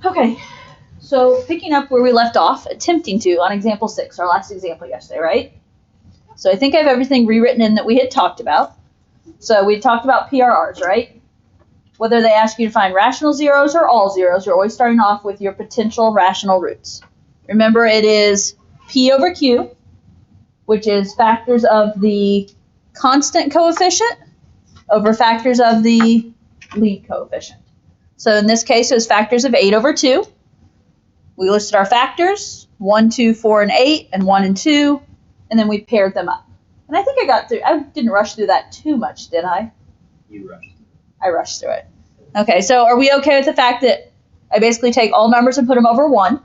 Okay, so picking up where we left off, attempting to on example 6, our last example yesterday, right? So I think I have everything rewritten in that we had talked about. So we talked about PRRs, right? Whether they ask you to find rational zeros or all zeros, you're always starting off with your potential rational roots. Remember, it is P over Q, which is factors of the constant coefficient over factors of the lead coefficient. So in this case, it was factors of 8 over 2. We listed our factors, 1, 2, 4, and 8, and 1 and 2, and then we paired them up. And I think I got through, I didn't rush through that too much, did I? You rushed. I rushed through it. Okay, so are we okay with the fact that I basically take all numbers and put them over 1?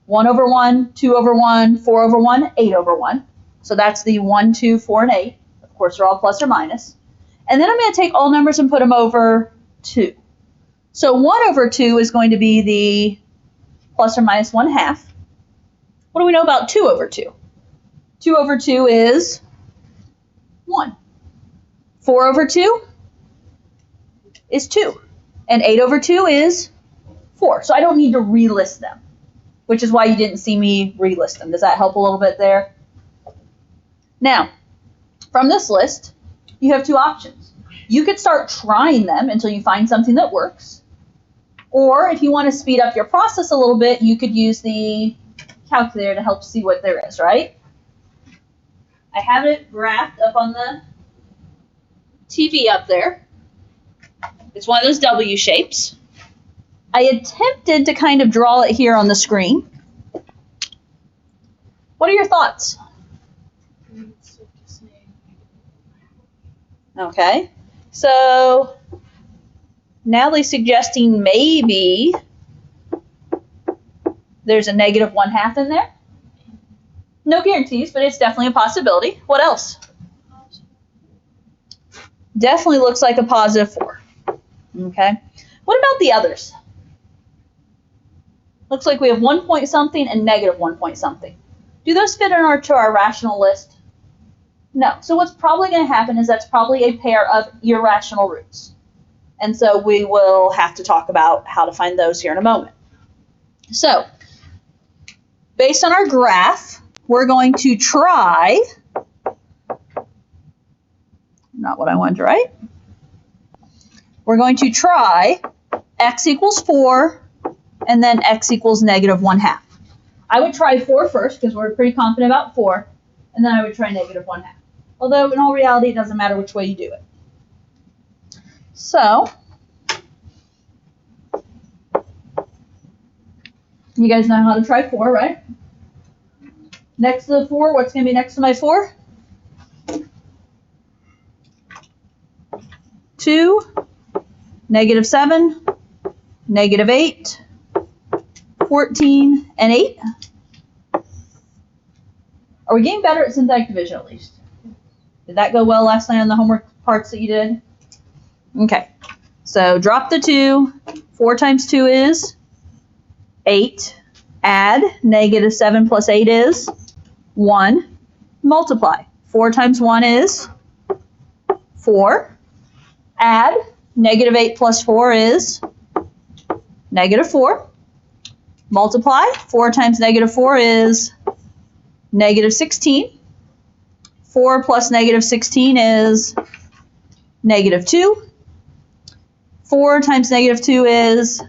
1 over 1, 2 over 1, 4 over 1, 8 over 1. So that's the 1, 2, 4, and 8. Of course, they're all plus or minus. And then I'm going to take all numbers and put them over 2. So 1 over 2 is going to be the plus or minus 1/2. What do we know about 2 over 2? 2 over 2 is 1. 4 over 2 is 2. And 8 over 2 is 4. So I don't need to relist them, which is why you didn't see me relist them. Does that help a little bit there? Now, from this list, you have two options. You could start trying them until you find something that works. Or if you want to speed up your process a little bit, you could use the calculator to help see what there is, right? I have it graphed up on the TV up there. It's one of those W shapes. I attempted to kind of draw it here on the screen. What are your thoughts? Okay, so Natalie's suggesting maybe there's a negative 1/2 in there. No guarantees, but it's definitely a possibility. What else? Definitely looks like a positive 4. Okay, what about the others? Looks like we have 1 point something and negative 1 point something. Do those fit into our rational list? No. So what's probably going to happen is that's probably a pair of irrational roots. And so we will have to talk about how to find those here in a moment. So, based on our graph, we're going to try, not what I wanted to write, we're going to try x equals 4 and then x equals negative 1/2. I would try 4 first because we're pretty confident about 4, and then I would try negative 1/2. Although in all reality, it doesn't matter which way you do it. So, you guys know how to try 4, right? Next to the 4, what's going to be next to my 4? 2, negative 7, negative 8, 14, and 8. Are we getting better at synthetic division at least? Did that go well last night on the homework parts that you did? Okay, so drop the 2. 4 times 2 is 8. Add negative 7 plus 8 is 1. Multiply. 4 times 1 is 4. Add negative 8 plus 4 is negative 4. Multiply. 4 times negative 4 is negative 16. 4 plus negative 16 is negative 2. 4 times negative 2 is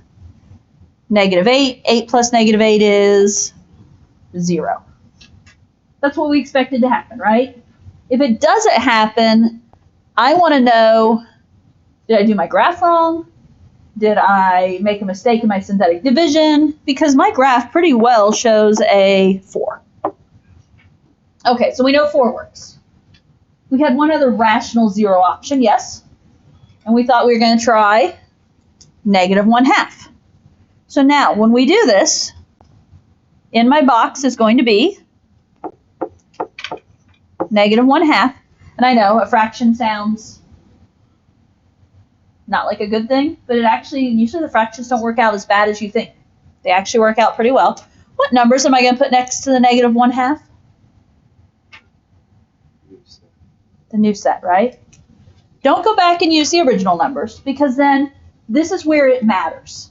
negative 8. 8 plus negative 8 is 0. That's what we expected to happen, right? If it doesn't happen, I want to know, did I do my graph wrong? Did I make a mistake in my synthetic division? Because my graph pretty well shows a 4. Okay, so we know 4 works. We had one other rational 0 option, yes. And we thought we were going to try negative 1/2. So now, when we do this, in my box is going to be negative 1/2. And I know a fraction sounds not like a good thing, but it actually, usually the fractions don't work out as bad as you think. They actually work out pretty well. What numbers am I going to put next to the negative 1/2? The new set, right? Don't go back and use the original numbers, because then this is where it matters.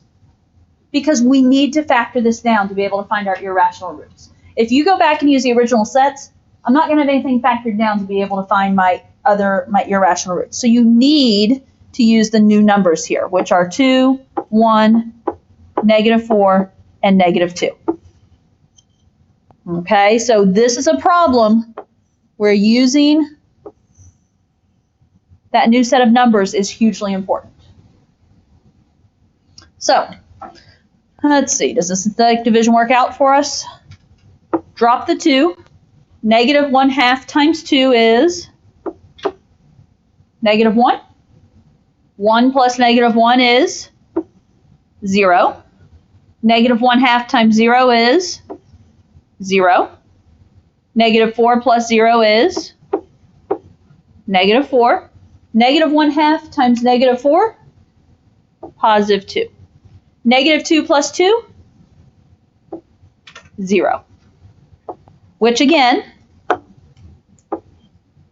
because we need to factor this down to be able to find our irrational roots. If you go back and use the original sets, I'm not going to have anything factored down to be able to find my irrational roots. So you need to use the new numbers here, which are 2, 1, -4, and -2. Okay, so this is a problem where using that new set of numbers is hugely important. So, let's see, does the synthetic division work out for us? Drop the 2. -1/2 times 2 is -1. 1 plus -1 is 0. -1/2 times 0 is 0. -4 plus 0 is -4. -1/2 times -4, +2. -2 plus 2, 0. Which again,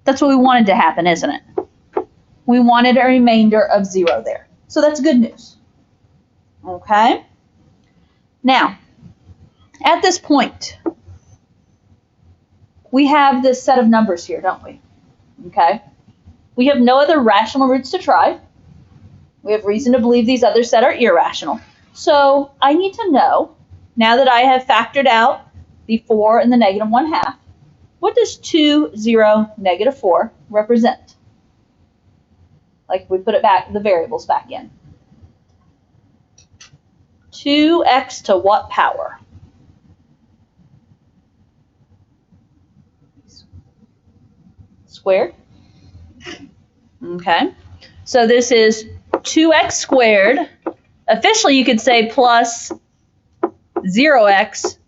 that's what we wanted to happen, isn't it? We wanted a remainder of 0 there. So that's good news. Okay? Now, at this point, we have this set of numbers here, don't we? Okay? We have no other rational roots to try. We have reason to believe these other set are irrational. So I need to know, now that I have factored out the 4 and the -1/2, what does 2, 0, -4 represent? Like if we put it back, the variables back in. 2x to what power? Squared. Okay. So this is 2x squared. Officially, you could say plus 0x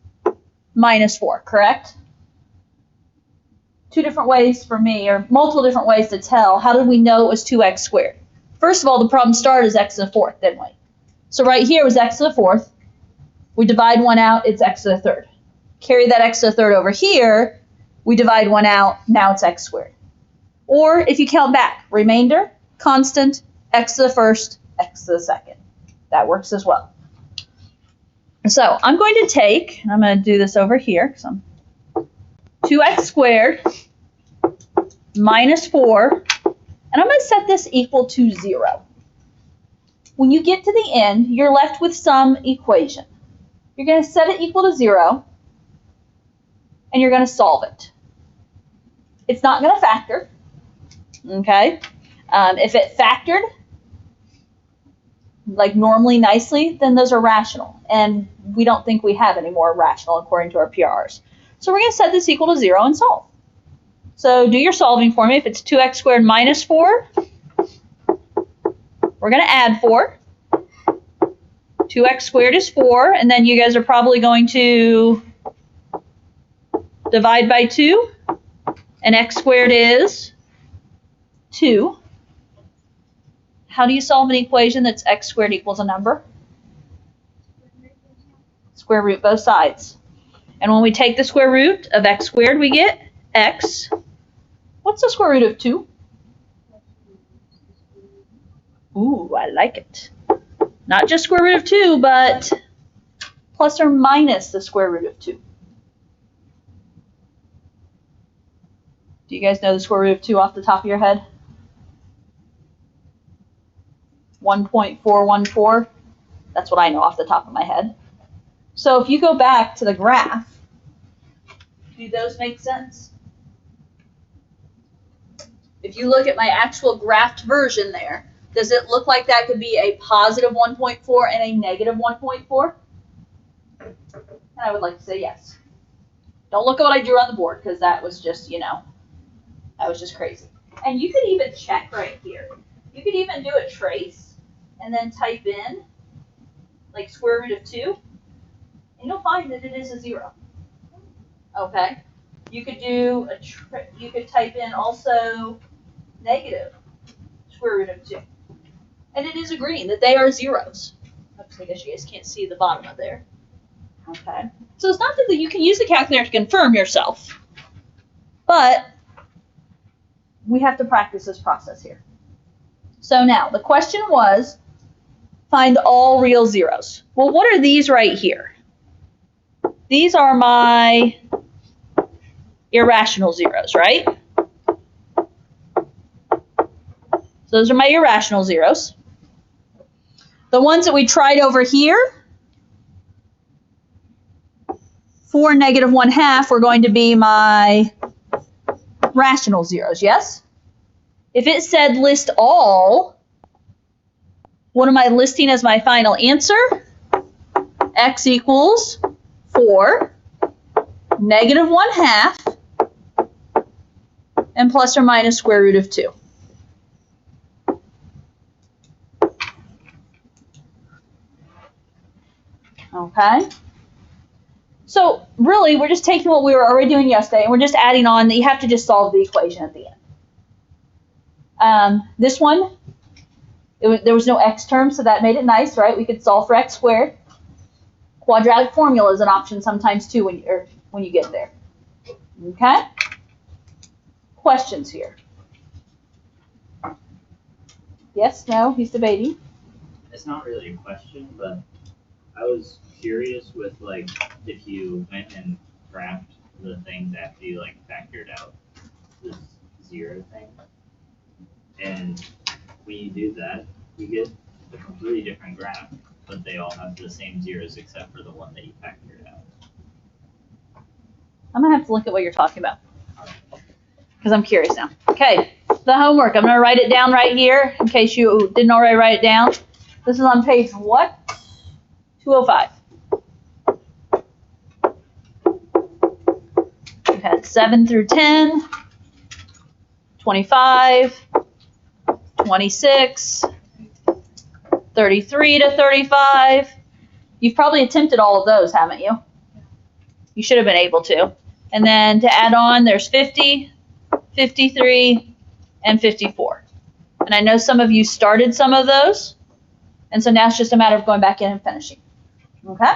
minus 4, correct? Two different ways for me, or multiple different ways to tell. How did we know it was 2x squared? First of all, the problem started as x to the 4th, didn't we? So right here was x to the 4th. We divide 1 out, it's x to the 3rd. Carry that x to the 3rd over here. We divide 1 out, now it's x squared. Or if you count back, remainder, constant, x to the 1st, x to the 2nd. That works as well. So I'm going to take, and I'm going to do this over here, because I'm 2x squared minus 4, and I'm going to set this equal to 0. When you get to the end, you're left with some equation. You're going to set it equal to 0, and you're going to solve it. It's not going to factor, okay? If it factored, like normally nicely, then those are rational, and we don't think we have any more rational according to our PRRs. So we're going to set this equal to 0 and solve. So do your solving for me. If it's 2x squared minus 4, we're going to add 4. 2x squared is 4, and then you guys are probably going to divide by 2, and x squared is 2. How do you solve an equation that's x squared equals a number? Square root both sides. And when we take the square root of x squared, we get x. What's the square root of 2? Ooh, I like it. Not just square root of 2, but plus or minus the square root of 2. Do you guys know the square root of 2 off the top of your head? 1.414. That's what I know off the top of my head. So if you go back to the graph, do those make sense? If you look at my actual graphed version there, does it look like that could be a positive 1.4 and a negative 1.4? And I would like to say yes. Don't look at what I drew on the board, because that was just, that was just crazy. And you could even check right here. You could even do a trace and then type in like square root of 2, and you'll find that it is a 0. Okay. You could do you could type in also negative square root of 2. And it is agreeing that they are zeros. Oops, I guess you guys can't see the bottom of there. Okay. So it's not that you can use the calculator to confirm yourself, but we have to practice this process here. So now the question was, Find all real zeros. Well, what are these right here? These are my irrational zeros, right? So those are my irrational zeros. The ones that we tried over here, 4 and -1/2 are going to be my rational zeros, yes? If it said list all, what am I listing as my final answer? X equals 4, -1/2, and plus or minus square root of 2. Okay? So really, we're just taking what we were already doing yesterday, and we're just adding on that you have to just solve the equation at the end. This one, there was no x term, so that made it nice, right? We could solve for x squared. Quadratic formula is an option sometimes too when you get there. Okay? Questions here? Yes? No? He's debating. It's not really a question, but I was curious with like if you went and graphed the things after you like factored out this zero thing, and when you do that, you get a completely different graph, but they all have the same zeros except for the one that you factored out. I'm gonna have to look at what you're talking about because I'm curious now. Okay, the homework. I'm gonna write it down right here in case you didn't already write it down. This is on page what? 205. We've had 7 through 10, 25, 26, 33 to 35. You've probably attempted all of those, haven't you? You should have been able to. And then to add on, there's 50, 53, and 54. And I know some of you started some of those, and so now it's just a matter of going back in and finishing. Okay?